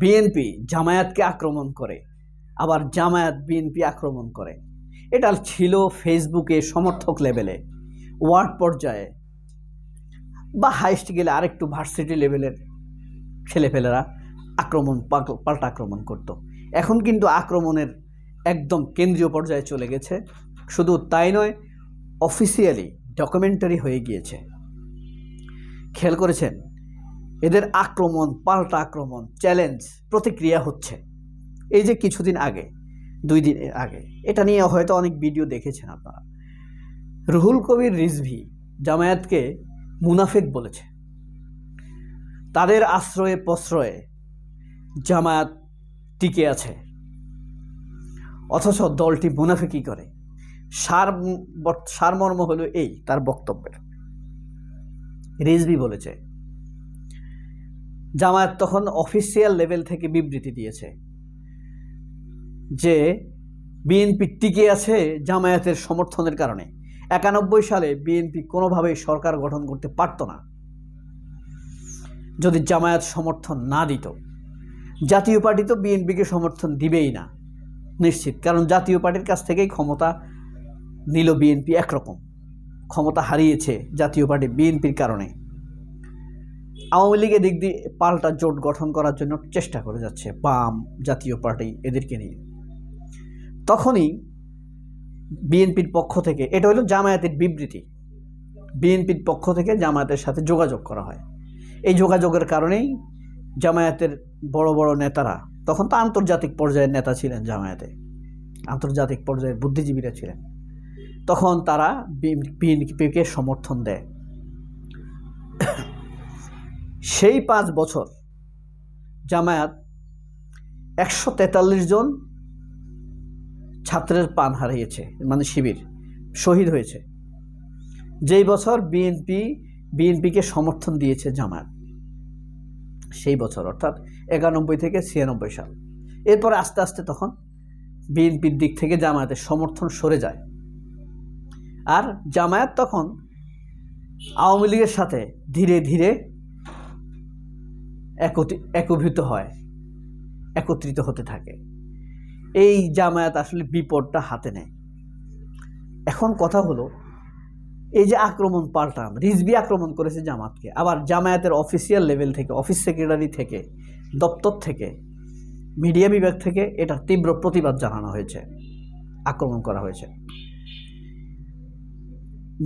BNP জামায়াতকে আক্রমণ করে, আবার জামায়াত বিএনপি আক্রমণ করে। এটা ছিল ফেসবুকে সমর্থক লেভেলে, ওয়ার্ড পর্যায়ে বা হাইস্ট গেলে আরেকটু ভার্সিটি লেভেলের ছেলেপেলেরা পাল্টা আক্রমণ করত। এখন কিন্তু আক্রমণের একদম কেন্দ্রীয় পর্যায়ে চলে গেছে। শুধু তাই নয়, অফিসিয়ালি ডকুমেন্টারি হয়ে গিয়েছে। খেয়াল করেছেন, এদের আক্রমণ, পাল্টা আক্রমণ, চ্যালেঞ্জ, প্রতিক্রিয়া হচ্ছে। এই যে কিছুদিন আগে, 2 দিন আগে, এটা নিয়ে হয়তো অনেক ভিডিও দেখেছেন আপনারা। রুহুল কবির রিজভী জামায়াতকে মুনাফিক বলেছে। তাদের আশ্রয়ে প্রশ্রয়ে জামায়াত টিকে আছে, অথচ দলটি মুনাফিকি করে। সারমর্ম হলো এই তার বক্তব্যের। রিজভী বলেছে, জামায়াত তখন অফিসিয়াল লেভেল থেকে বিবৃতি দিয়েছে যে বিএনপি টিকে আছে জামায়াতের সমর্থনের কারণে। 91 সালে বিএনপি কোনোভাবেই সরকার গঠন করতে পারত না যদি জামায়াত সমর্থন না দিত। জাতীয় পার্টি তো বিএনপিকে সমর্থন দিবেই না নিশ্চিত, কারণ জাতীয় পার্টির কাছ থেকেই ক্ষমতা নিল বিএনপি। একরকম ক্ষমতা হারিয়েছে জাতীয় পার্টি বিএনপির কারণে। আওয়ামী লীগের দিক দিয়ে পাল্টা জোট গঠন করার জন্য চেষ্টা করে যাচ্ছে, বাম, জাতীয় পার্টি এদেরকে নিয়ে। তখনই বিএনপির পক্ষ থেকে, এটা হলো জামায়াতের বিবৃতি, বিএনপির পক্ষ থেকে জামায়াতের সাথে যোগাযোগ করা হয়। এই যোগাযোগের কারণেই জামায়াতের বড় বড় নেতারা, তখন তো আন্তর্জাতিক পর্যায়ের নেতা ছিলেন জামায়াতে, আন্তর্জাতিক পর্যায়ের বুদ্ধিজীবীরা ছিলেন, তখন তারা বিএনপিকে সমর্থন দেয়। সেই 5 বছর জামায়াত 143 জন ছাত্রের প্রাণ হারিয়েছে, মানে শিবির শহীদ হয়েছে। যেই বছর বিএনপিকে সমর্থন দিয়েছে জামায়াত, সেই বছর অর্থাৎ 91 থেকে 96 সাল। এরপরে আস্তে আস্তে তখন বিএনপির দিক থেকে জামায়াতের সমর্থন সরে যায়, আর জামায়াত তখন আওয়ামী লীগের সাথে ধীরে ধীরে একীভূত হয়, একত্রিত হতে থাকে। এই জামায়াত আসলে বিপদটা হাতে নেয়। এখন কথা হলো, এই যে আক্রমণ পাল্টান, রিজভী আক্রমণ করেছে জামাতকে, আবার জামায়াতের অফিসিয়াল লেভেল থেকে, অফিস সেক্রেটারি থেকে, দপ্তর থেকে, মিডিয়া বিভাগ থেকে এটার তীব্র প্রতিবাদ জানানো হয়েছে, আক্রমণ করা হয়েছে।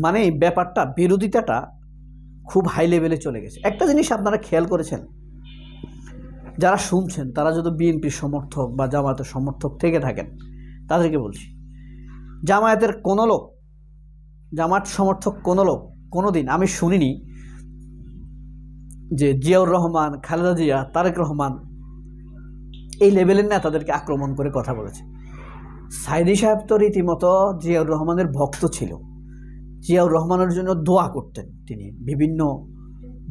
মানে ব্যাপারটা, বিরোধিতাটা খুব হাই লেভেলে চলে গেছে। একটা জিনিস আপনারা খেয়াল করেছেন, যারা শুনছেন তারা যদি বিএনপির সমর্থক বা জামায়াতের সমর্থক থেকে থাকেন, তাদেরকে বলছি, জামায়াতের কোনো লোক, জামায়াত সমর্থক কোনো লোক কোনোদিন আমি শুনিনি যে জিয়াউর রহমান, খালেদা জিয়া, তারেক রহমান এই লেভেলের নেতাদেরকে আক্রমণ করে কথা বলেছে। সাইদি সাহেব তো রীতিমতো জিয়াউর রহমানের ভক্ত ছিল, জিয়াউর রহমানের জন্য দোয়া করতেন। তিনি বিভিন্ন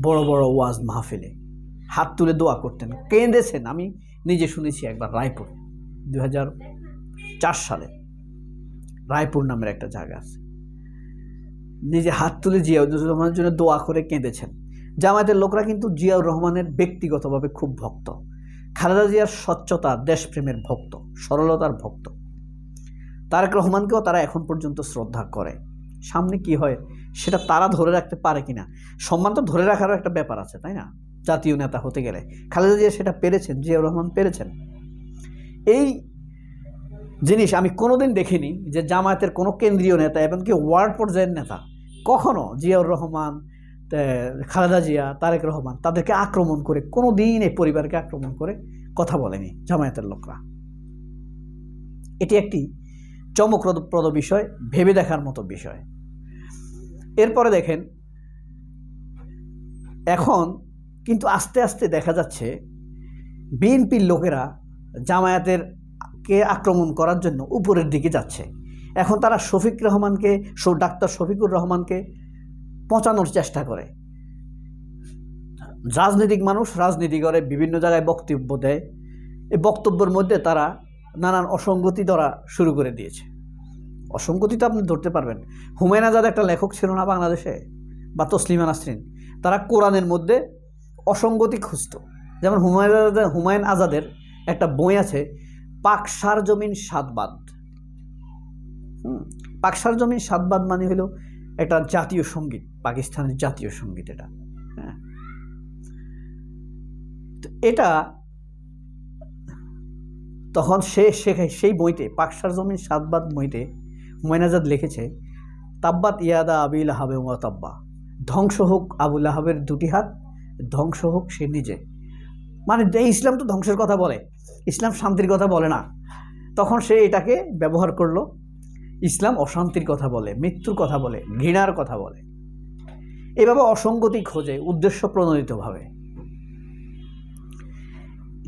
বড় বড় ওয়াজ মাহফিলে হাত তুলে দোয়া করতেন, কেঁদেছেন। আমি নিজে শুনেছি একবার রায়পুর, 2004 সালে রায়পুর নামের একটা জায়গা আছে, নিজে হাত তুলে জিয়াউর রহমানের জন্য দোয়া করে কেঁদেছেন। জামায়াতের লোকরা কিন্তু জিয়াউর রহমানের ব্যক্তিগতভাবে খুব ভক্ত, খালেদা জিয়ার স্বচ্ছতা, দেশপ্রেমের ভক্ত, সরলতার ভক্ত। তারেক রহমানকেও তারা এখন পর্যন্ত শ্রদ্ধা করে। সামনে কি হয় সেটা তারা ধরে রাখতে পারে কিনা, সম্মান তো ধরে রাখারও একটা ব্যাপার আছে, তাই না? জাতীয় নেতা হতে গেলে খালেদা জিয়া সেটা পেরেছেন, জিয়াউর রহমান পেরেছেন। এই জিনিস আমি কোনোদিন দেখিনি যে জামায়াতের কোনো কেন্দ্রীয় নেতা, এমনকি ওয়ার্ড পর্যায়ের নেতা, কখনো জিয়াউর রহমান, খালেদা জিয়া, তারেক রহমান তাদেরকে আক্রমণ করে, কোনো দিন এই পরিবারকে আক্রমণ করে কথা বলেনি জামায়াতের লোকরা। এটি একটি চমকপ্রদ বিষয়, ভেবে দেখার মতো বিষয়। এরপরে দেখেন, এখন কিন্তু আস্তে আস্তে দেখা যাচ্ছে বিএনপির লোকেরা জামায়াতের কে আক্রমণ করার জন্য উপরের দিকে যাচ্ছে। এখন তারা ডাক্তার শফিকুর রহমানকে পচানোর চেষ্টা করে। রাজনৈতিক মানুষ রাজনীতি করে, বিভিন্ন জায়গায় বক্তব্য দেয়। এই বক্তব্যের মধ্যে তারা নানান অসঙ্গতি ধরা শুরু করে দিয়েছে। অসঙ্গতি তো আপনি ধরতে পারবেন। হুমায়ুন আজাদ একটা লেখক ছিল না বাংলাদেশে, বা তসলিমা নাসরিন, তারা কোরআনের মধ্যে অসঙ্গতি খুঁজত। যেমন হুমায়ুন আজাদের একটা বই আছে, পাকসার জমিন সাতবাদ। পাকসার জমিন সাতবাদ মানে হলো একটা জাতীয় সঙ্গীত, পাকিস্তানের জাতীয় সঙ্গীত এটা। হ্যাঁ, এটা তখন সেই বইতে, পাকসার জমিন সাতবাদ বইতে হুমায়ুন আজাদ লিখেছে, তাব্বাত ইয়াদা আবি লাহাবে ওয়া তাব্বা, ধ্বংস হোক আবু লাহাবের দুটি হাত, ধ্বংস হোক সে নিজে। মানে ইসলাম তো ধ্বংসের কথা বলে, ইসলাম শান্তির কথা বলে না। তখন সে এটাকে ব্যবহার করলো, ইসলাম অশান্তির কথা বলে, মৃত্যুর কথা বলে, ঘৃণার কথা বলে। এভাবে অসঙ্গতি খোঁজে উদ্দেশ্য প্রণোদিতভাবে।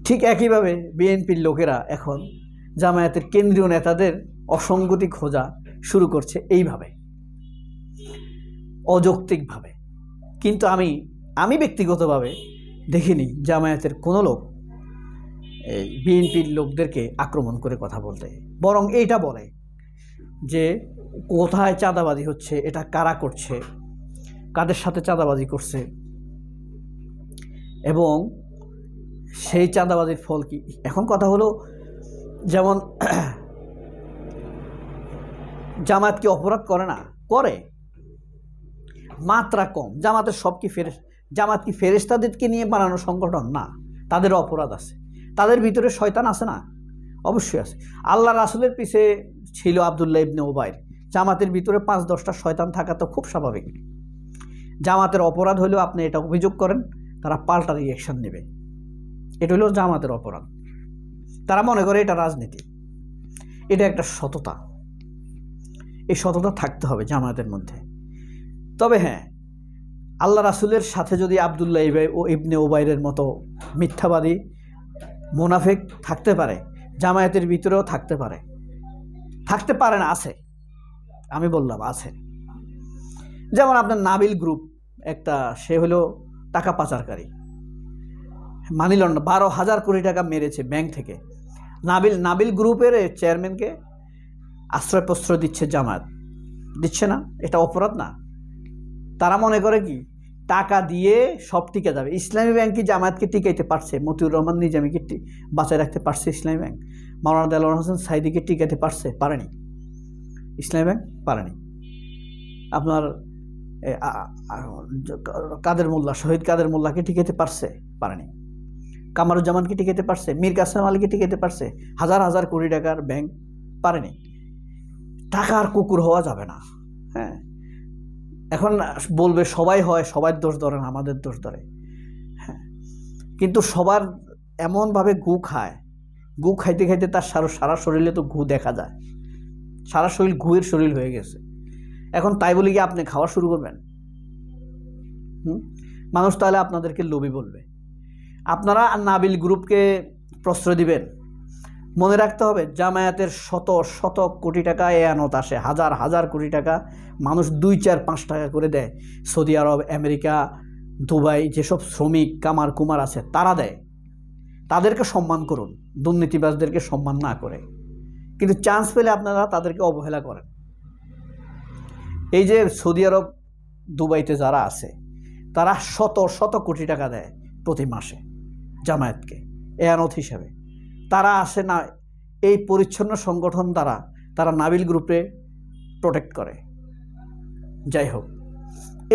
ঠিক একইভাবে বিএনপির লোকেরা এখন জামায়াতের কেন্দ্রীয় নেতাদের অসঙ্গতি খোঁজা শুরু করছে এইভাবে, অযৌক্তিকভাবে। কিন্তু আমি ব্যক্তিগতভাবে দেখিনি জামায়াতের কোনো লোক এই বিএনপির লোকদেরকে আক্রমণ করে কথা বলতে, বরং এইটা বলে যে কোথায় চাঁদাবাজি হচ্ছে, এটা কারা করছে, কাদের সাথে চাঁদাবাজি করছে, এবং সেই চাঁদাবাজির ফল কি। এখন কথা হলো, যেমন জামায়াত কি অপরাধ করে না? করে, মাত্রা কম। জামাতের সব কি জামাত কি ফেরেশতাদেরকে নিয়ে বানানো সংগঠন না? তাদেরও অপরাধ আছে, তাদের ভিতরে শয়তান আছে না? অবশ্যই আছে। আল্লাহ রাসূলের পিছে ছিল আব্দুল্লাহ ইবনে উবাই, জামাতের ভিতরে ৫-১০টা শয়তান থাকা তো খুব স্বাভাবিক। জামাতের অপরাধ হলেও আপনি এটা অভিযোগ করেন, তারা পাল্টা রিঅ্যাকশন নেবে। এটা হলো জামাতের অপরাধ। তারা মনে করে এটা রাজনীতি, এটা একটা সততা। এই সততা থাকতে হবে জামায়াতের মধ্যে। তবে হ্যাঁ, আল্লাহ রাসূলের সাথে যদি আব্দুল্লাহ ইবনে উবাইরের মতো মিথ্যাবাদী মুনাফিক থাকতে পারে, জামায়াতের ভিতরেও থাকতে পারে না, আছে। আমি বললাম আছে। যেমন আপনার নাবিল গ্রুপ একটা, সে হলো টাকা পাচারকারী, মানি লন্ডার, 12,000 কোটি টাকা মেরেছে ব্যাংক থেকে। নাবিল গ্রুপের চেয়ারম্যানকে আশ্রয় প্রশ্রয় দিচ্ছে জামায়াত, দিচ্ছে না? এটা অপরাধ না? তারা মনে করে কি টাকা দিয়ে সব টিকে যাবে। ইসলামী ব্যাংক কি জামায়াতকে টিকাইতে পারছে? মতিউর রহমান নিজামীকে বাঁচায় রাখতে পারছে ইসলামী ব্যাংক? মাওলানা দেলোয়ার হোসেন সাইদিকে টিকাইতে পারছে? পারেনি। ইসলামী ব্যাংক পারেনি। আপনার শহীদ কাদের মোল্লাকে টিকাইতে পারছে? পারেনি। কামারুজ্জামানকে টিকাইতে পারছে? মীর কাসেম আলীকে টিকাইতে পারছে? হাজার হাজার কোটি টাকার ব্যাংক পারেনি। টাকার কুকুর হওয়া যাবে না। হ্যাঁ, এখন বলবে সবাই হয়, সবার দোষ ধরে না, আমাদের দোষ ধরে। হ্যাঁ, কিন্তু সবার এমনভাবে গু খায়, গু খাইতে খাইতে তার সারা শরীরে তো গু দেখা যায়, সারা শরীর ঘুয়ের শরীর হয়ে গেছে। এখন তাই বলি কি আপনি খাওয়া শুরু করবেন? মানুষ তাহলে আপনাদেরকে লোভী বলবে। আপনারা নাবিল গ্রুপকে প্রশ্রয় দিবেন। মনে রাখতে হবে, জামায়াতের শত শত কোটি টাকা এয়ানত আসে, হাজার হাজার কোটি টাকা মানুষ 2-4-5 টাকা করে দেয়। সৌদি আরব, আমেরিকা, দুবাই যেসব শ্রমিক কামার কুমার আছে তারা দেয়। তাদেরকে সম্মান করুন, দুর্নীতিবাজদেরকে সম্মান না করে। কিন্তু চান্স পেলে আপনারা তাদেরকে অবহেলা করেন। এই যে সৌদি আরব, দুবাইতে যারা আছে তারা শত শত কোটি টাকা দেয় প্রতি মাসে জামায়াতকে এয়ানত হিসাবে। তারা আসে না, এই পরিচ্ছন্ন সংগঠন দ্বারা তারা নাবিল গ্রুপে প্রোটেক্ট করে। যাই হোক,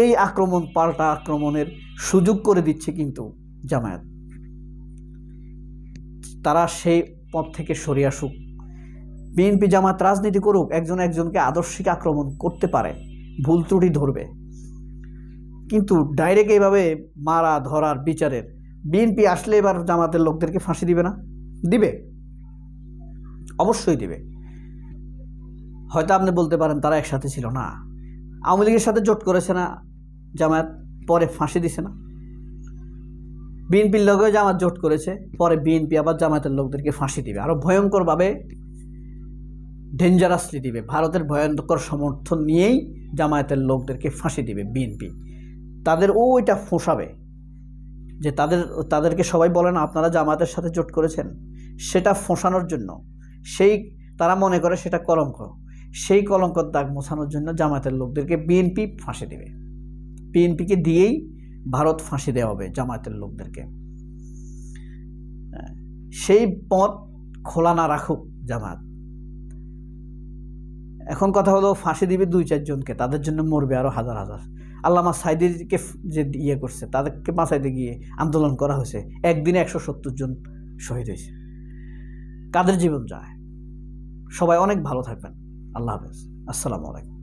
এই আক্রমণ পাল্টা আক্রমণের সুযোগ করে দিচ্ছে কিন্তু জামায়াত। তারা সেই পথ থেকে সরে আসুক। বিএনপি জামাত রাজনীতি করুক, একজন একজনকে আদর্শিক আক্রমণ করতে পারে, ভুল ত্রুটি ধরবে, কিন্তু ডাইরেক্ট এইভাবে মারা ধরার বিচারের। বিএনপি আসলে এবার জামাতের লোকদেরকে ফাঁসি দিবে না? দিবে, অবশ্যই দিবে। হয়তো আপনি বলতে পারেন তারা একসাথে ছিল না, আওয়ামী লীগের সাথে জোট করেছে না জামায়াত, পরে ফাঁসি দিছে না? বিএনপির লোকেও জামাত জোট করেছে, পরে বিএনপি আবার জামায়াতের লোকদেরকে ফাঁসি দিবে, আরো ভয়ঙ্করভাবে, ডেঞ্জারাসলি দিবে। ভারতের ভয়ঙ্কর সমর্থন নিয়েই জামায়াতের লোকদেরকে ফাঁসি দিবে বিএনপি। তাদের ওইটা ফোঁসাবে যে তাদেরকে সবাই বলে না আপনারা জামায়াতের সাথে জোট করেছেন, সেটা ফোঁসানোর জন্য, তারা মনে করে সেটা কলঙ্ক, সেই কলঙ্কর দাগ মোছানোর জন্য জামায়াতের লোকদেরকে বিএনপি ফাঁসি দেবে। বিএনপিকে দিয়েই ভারত ফাঁসি দেওয়া হবে জামায়াতের লোকদেরকে। সেই পথ খোলা না রাখুক জামাত। এখন কথা হলো ফাঁসি দিবে 2-4 জনকে, তাদের জন্য মরবে আরো হাজার হাজার। আল্লামা সাইদিকে যে ইয়ে করছে, তাদেরকে বাঁচাইতে গিয়ে আন্দোলন করা হয়েছে, একদিনে 170 জন শহীদ হয়েছে। কাদের জীবন যায়? সবাই অনেক ভালো থাকবেন। আল্লাহ হাফেজ। আসসালামু আলাইকুম।